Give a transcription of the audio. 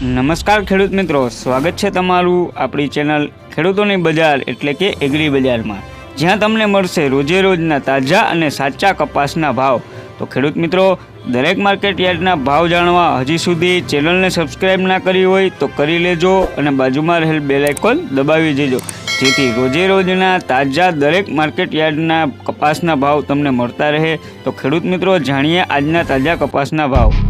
નમસ્કાર ખેડૂત મિત્રો, સ્વાગત છે તમારું આપણી ચેનલ ખેડૂતોની બજાર એટલે કે એગ્રી બજારમાં, જ્યાં તમને મળશે રોજે રોજના તાજા અને સાચા કપાસના ભાવ। તો ખેડૂત મિત્રો, દરેક માર્કેટ યાર્ડના ભાવ જાણવા હજી સુધી ચેનલને સબસ્ક્રાઈબ ના કરી હોય તો કરી લેજો અને બાજુમાં રહેલ બેલ આઇકોન દબાવી દેજો, જેથી રોજે રોજના તાજા દરેક માર્કેટ યાર્ડના કપાસના ભાવ તમને મળતા રહે। તો ખેડૂત મિત્રો, જાણીએ આજના તાજા કપાસના ભાવ।